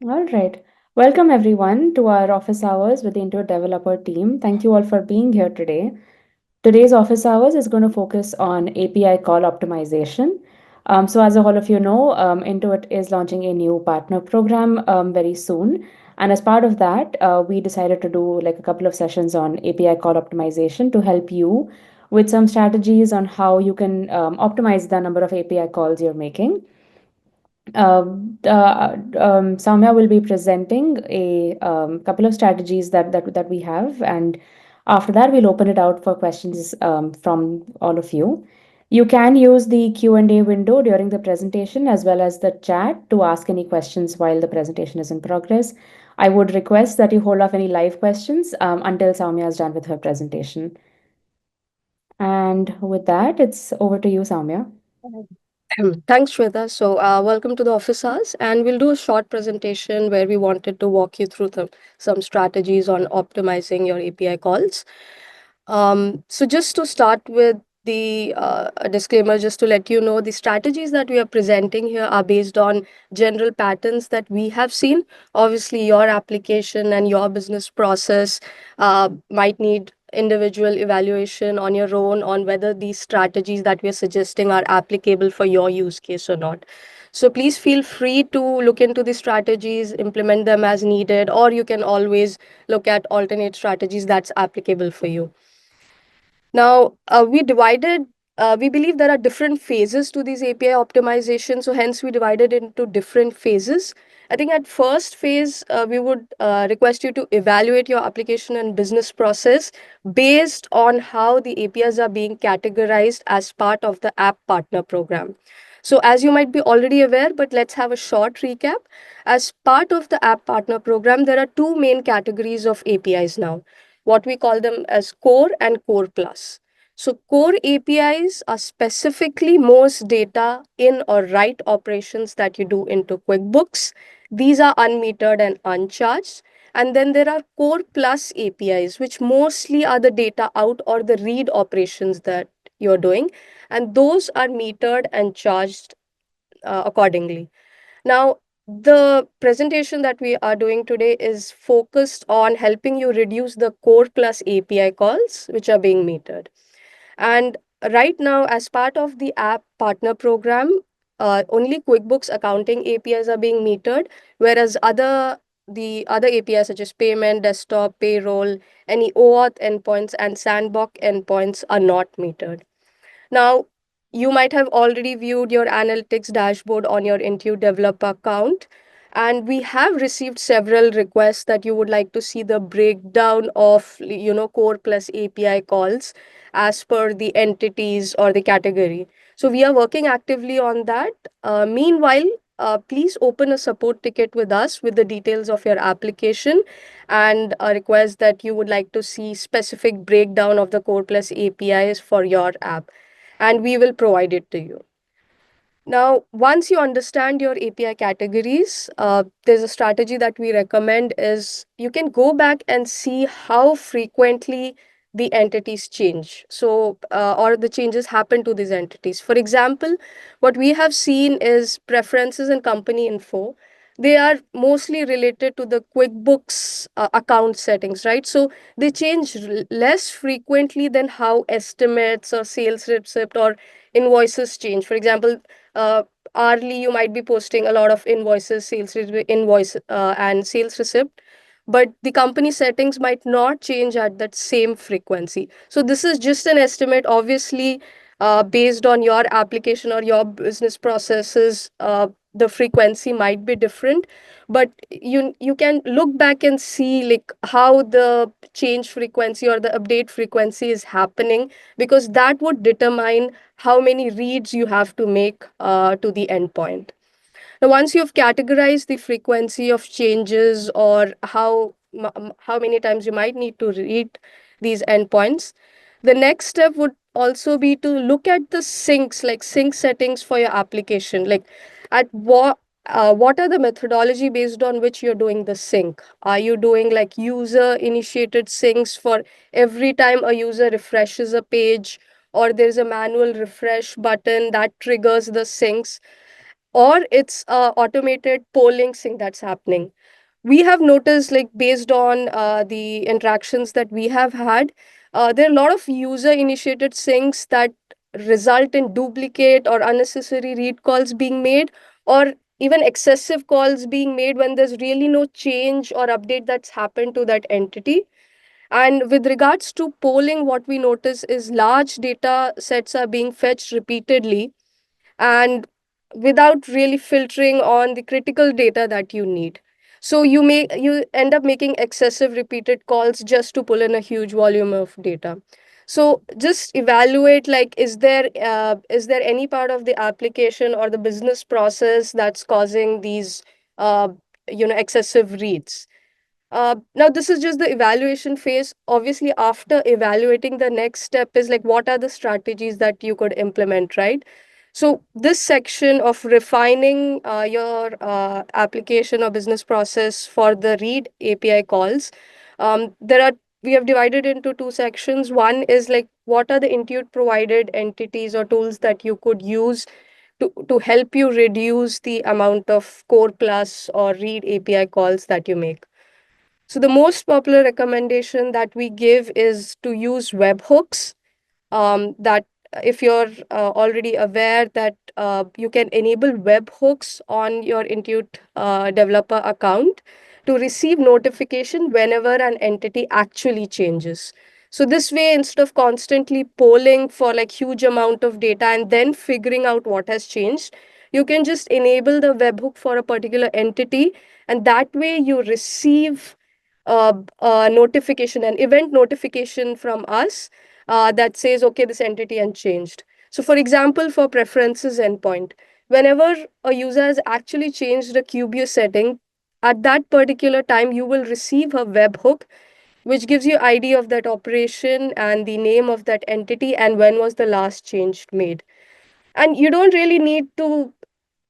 All right. Welcome everyone to our office hours with the Intuit Developer team. Thank you all for being here today. Today's office hours is going to focus on API call optimization. So, as all of you know, Intuit is launching a new partner program very soon. And as part of that, we decided to do like a couple of sessions on API call optimization to help you with some strategies on how you can optimize the number of API calls you're making. Soumya will be presenting a couple of strategies that we have, and after that, we'll open it out for questions from all of you. You can use the Q&A window during the presentation as well as the chat to ask any questions while the presentation is in progress. I would request that you hold off any live questions until Soumya is done with her presentation. And with that, it's over to you, Soumya. Thanks, Shweta. So, welcome to the office hours, and we'll do a short presentation where we wanted to walk you through some strategies on optimizing your API calls. So, just to start with the a disclaimer, just to let you know, the strategies that we are presenting here are based on general patterns that we have seen. Obviously, your application and your business process might need individual evaluation on your own on whether these strategies that we are suggesting are applicable for your use case or not. So please feel free to look into the strategies, implement them as needed, or you can always look at alternate strategies that's applicable for you. Now, we believe there are different phases to these API optimization. So, hence, we divided into different phases. I think at first phase, we would request you to evaluate your application and business process based on how the APIs are being categorized as part of the App Partner Program. So, as you might be already aware, but let's have a short recap. As part of the App Partner Program, there are two main categories of APIs now, what we call them as core and core plus. So core APIs are specifically most data in or write operations that you do into QuickBooks. These are unmetered and uncharged. And then there are core plus APIs, which mostly are the data out or the read operations that you're doing. And those are metered and charged accordingly. Now, the presentation that we are doing today is focused on helping you reduce the core plus API calls, which are being metered. And right now, as part of the app partner program, only QuickBooks accounting APIs are being metered, whereas the other APIs such as payment, desktop, payroll, any OAuth endpoints, and sandbox endpoints are not metered. Now, you might have already viewed your analytics dashboard on your Intuit developer account. And we have received several requests that you would like to see the breakdown of, core plus API calls as per the entities or the category. So we are working actively on that. Meanwhile, please open a support ticket with us with the details of your application and a request that you would like to see specific breakdown of the core plus APIs for your app, and we will provide it to you. Now, once you understand your API categories, there's a strategy that we recommend is you can go back and see how frequently the entities change. So, or the changes happen to these entities. For example, what we have seen is preferences and company info. They are mostly related to the QuickBooks account settings, right? So they change less frequently than how estimates or sales receipt or invoices change. For example, hourly you might be posting a lot of invoices, invoice and sales receipt, but the company settings might not change at that same frequency. So this is just an estimate, obviously, based on your application or your business processes. The frequency might be different, but you can look back and see like how the change frequency or the update frequency is happening, because that would determine how many reads you have to make to the endpoint. Now, once you've categorized the frequency of changes or how many times you might need to read these endpoints, the next step would also be to look at the syncs, like sync settings for your application. Like, at what are the methodology based on which you're doing the sync? Are you doing like user initiated syncs for every time a user refreshes a page, or there's a manual refresh button that triggers the syncs? or it's automated polling thing that's happening. We have noticed, like based on the interactions that we have had, there are a lot of user initiated things that result in duplicate or unnecessary read calls being made, or even excessive calls being made when there's really no change or update that's happened to that entity. And with regards to polling, what we notice is large data sets are being fetched repeatedly and without really filtering on the critical data that you need. So you end up making excessive repeated calls just to pull in a huge volume of data. So just evaluate, like, is there any part of the application or the business process that's causing these uh, excessive reads. Now, this is just the evaluation phase. Obviously, after evaluating, the next step is like, what are the strategies that you could implement, right? So, this section of refining your application or business process for the read API calls, there are we have divided into two sections. One is like, what are the Intuit provided entities or tools that you could use to help you reduce the amount of core plus or read API calls that you make. So the most popular recommendation that we give is to use webhooks. That if you're already aware that you can enable webhooks on your Intuit developer account to receive notification whenever an entity actually changes. So this way, instead of constantly polling for like huge amount of data and then figuring out what has changed, you can just enable the webhook for a particular entity, and that way you receive a notification, an event notification from us that says, okay, this entity has changed. So, for example, for preferences endpoint, whenever a user has actually changed a QBO setting, at that particular time, you will receive a webhook which gives you ID of that operation and the name of that entity and when was the last change made. And you don't really need to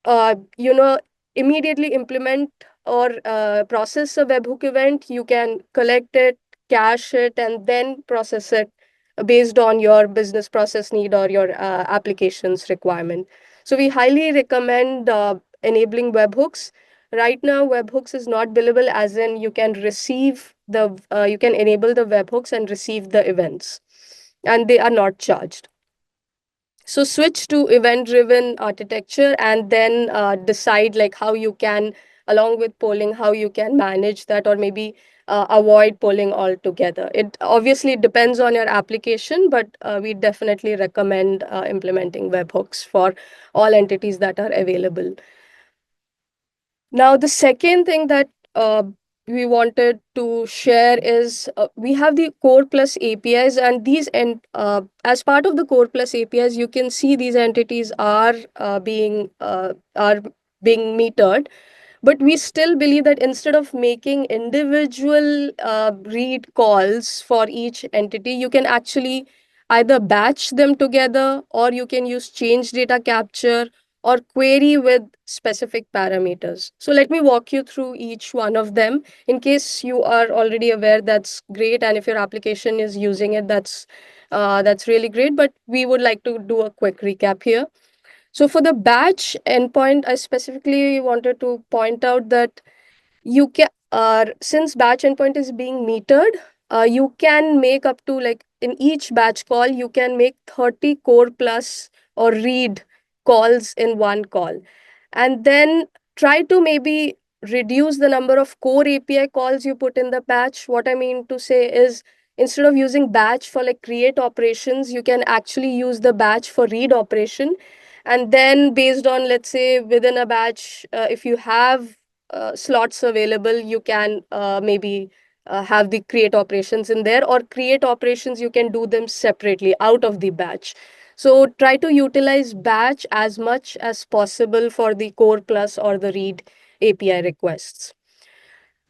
uh, you know, immediately implement or process a webhook event. You can collect it, cache it, and then process it based on your business process need or your application's requirement. So we highly recommend enabling webhooks. Right now, webhooks is not billable, as in you can enable the webhooks and receive the events, and they are not charged. So switch to event driven architecture and then decide like how you can, along with polling, how you can manage that, or maybe avoid polling altogether. It obviously depends on your application, but we definitely recommend implementing webhooks for all entities that are available. Now, the second thing that we wanted to share is we have the Core Plus APIs, and as part of the Core Plus APIs, you can see these entities are being metered. But we still believe that instead of making individual read calls for each entity, you can actually either batch them together, or you can use change data capture or query with specific parameters. So let me walk you through each one of them. In case you are already aware, that's great, and if your application is using it, that's really great. But we would like to do a quick recap here. So for the batch endpoint, I specifically wanted to point out that you can since batch endpoint is being metered, you can make up to, like, in each batch call you can make 30 core plus or read calls in one call, and then try to maybe reduce the number of core API calls you put in the batch. What I mean to say is, instead of using batch for like create operations, you can actually use the batch for read operation. And then based on, let's say, within a batch, if you have slots available, you can maybe have the create operations in there, or create operations you can do them separately out of the batch. So try to utilize batch as much as possible for the core plus or the read API requests.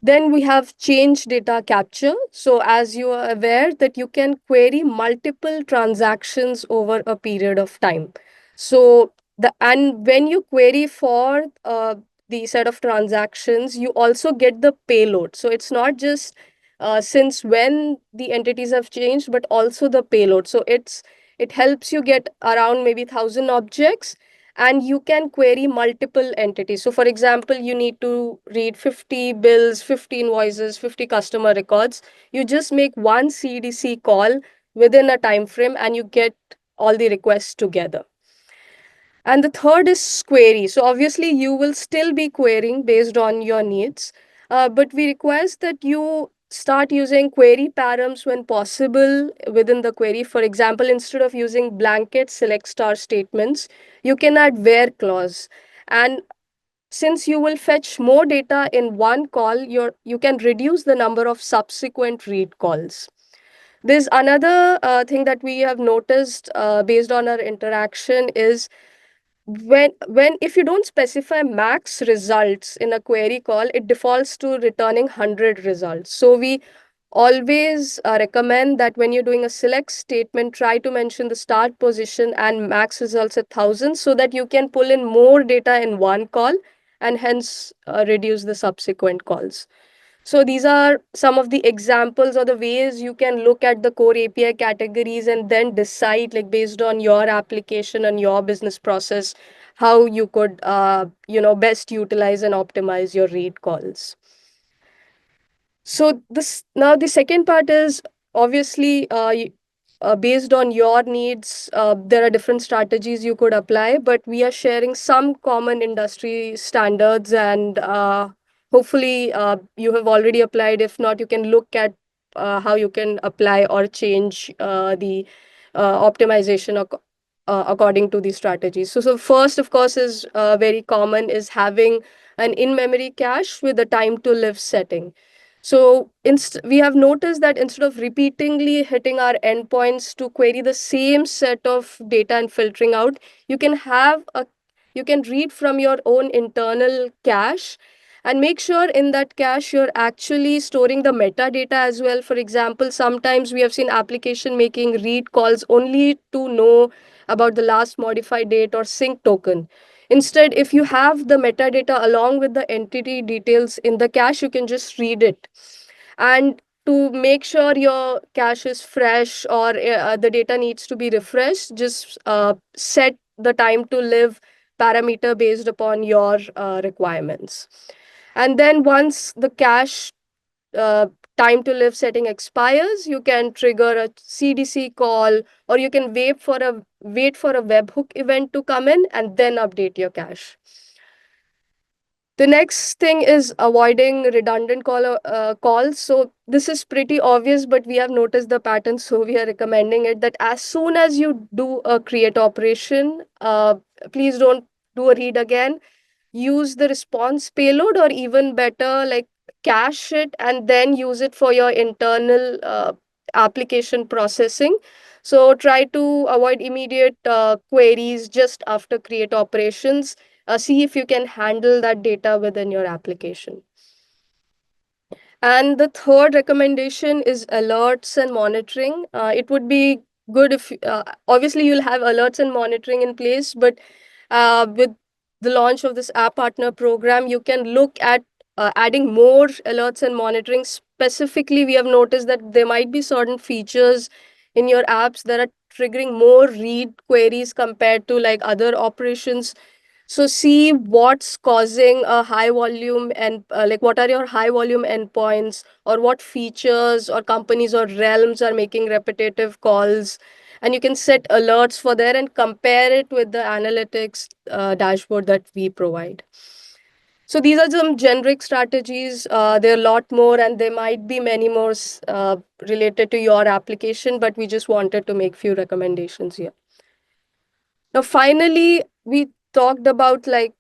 Then we have change data capture. So as you are aware that you can query multiple transactions over a period of time. So and when you query for the set of transactions, you also get the payload. So it's not just since when the entities have changed, but also the payload. So it helps you get around maybe 1,000 objects, and you can query multiple entities. So, for example, you need to read 50 bills, 50 invoices, 50 customer records. You just make one CDC call within a time frame and you get all the requests together. And the third is query. So obviously you will still be querying based on your needs, but we request that you start using query params when possible within the query. For example, instead of using blanket select star statements, you can add where clause. And since you will fetch more data in one call, you can reduce the number of subsequent read calls. There's another thing that we have noticed based on our interaction is when if you don't specify max results in a query call, it defaults to returning 100 results. So we always recommend that when you're doing a select statement, try to mention the start position and max results at 1000 so that you can pull in more data in one call and hence reduce the subsequent calls. So these are some of the examples or the ways you can look at the core API categories and then decide, like based on your application and your business process, how you could best utilize and optimize your read calls. So this now the second part is obviously based on your needs. There are different strategies you could apply, but we are sharing some common industry standards, and hopefully you have already applied. If not, you can look at how you can apply or change the optimization according to these strategies. So first, of course, is very common is having an in-memory cache with a time to live setting. So we have noticed that instead of repeatedly hitting our endpoints to query the same set of data and filtering out, you can have a you can read from your own internal cache and make sure in that cache you're actually storing the metadata as well. For example, sometimes we have seen application making read calls only to know about the last modified date or sync token. Instead, if you have the metadata along with the entity details in the cache, you can just read it. And to make sure your cache is fresh or the data needs to be refreshed, just set the time to live parameter based upon your requirements. And then once the cache uh, time to live setting expires, you can trigger a CDC call, or you can wait for a webhook event to come in and then update your cache. The next thing is avoiding redundant calls. So this is pretty obvious, but we have noticed the pattern, so we are recommending it that as soon as you do a create operation, please don't do a read again. Use the response payload, or even better, like cache it and then use it for your internal application processing. So try to avoid immediate queries just after create operations. See if you can handle that data within your application. And the third recommendation is alerts and monitoring. It would be good if, obviously, you'll have alerts and monitoring in place, but with the launch of this App Partner Program, you can look at adding more alerts and monitoring. Specifically, we have noticed that there might be certain features in your apps that are triggering more read queries compared to like other operations. So see what's causing a high volume, and like what are your high volume endpoints, or what features or companies or realms are making repetitive calls. And you can set alerts for there and compare it with the analytics dashboard that we provide. So these are some generic strategies. There are a lot more, and there might be many more related to your application, but we just wanted to make few recommendations here. Now, finally, we talked about like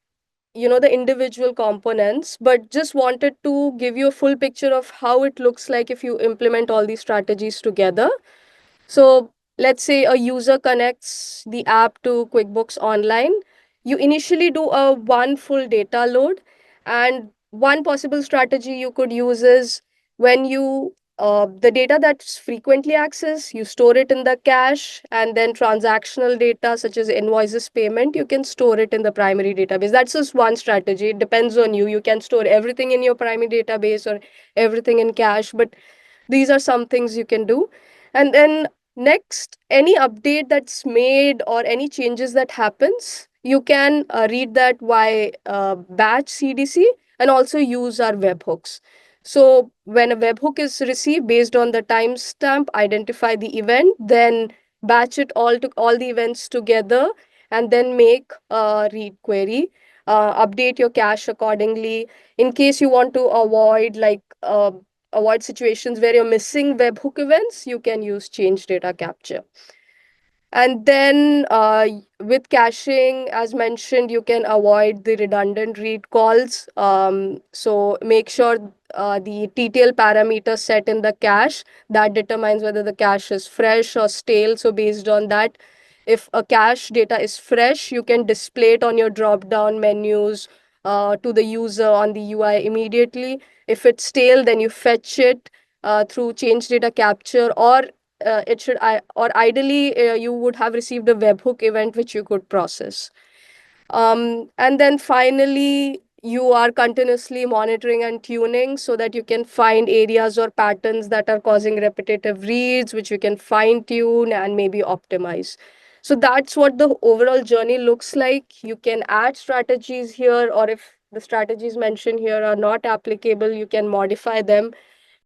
the individual components, but just wanted to give you a full picture of how it looks like if you implement all these strategies together. So let's say a user connects the app to QuickBooks Online. You initially do a one full data load, and one possible strategy you could use is when you the data that's frequently accessed, you store it in the cache, and then transactional data such as invoices, payment, you can store it in the primary database. That's just one strategy. It depends on you. You can store everything in your primary database or everything in cache, but these are some things you can do. And then next, any update that's made or any changes that happens, you can read that by batch CDC and also use our webhooks. So when a webhook is received based on the timestamp, identify the event, then batch it all the events together, and then make a read query. Update your cache accordingly. In case you want to avoid situations where you're missing webhook events, you can use change data capture. And then with caching, as mentioned, you can avoid the redundant read calls. So make sure the TTL parameter set in the cache that determines whether the cache is fresh or stale. So based on that, if a cache data is fresh, you can display it on your drop down menus to the user on the UI immediately. If it's stale, then you fetch it through change data capture, or it should I or ideally you would have received a webhook event which you could process. And then finally, you are continuously monitoring and tuning so that you can find areas or patterns that are causing repetitive reads, which you can fine tune and maybe optimize. So that's what the overall journey looks like. You can add strategies here, or if the strategies mentioned here are not applicable, you can modify them.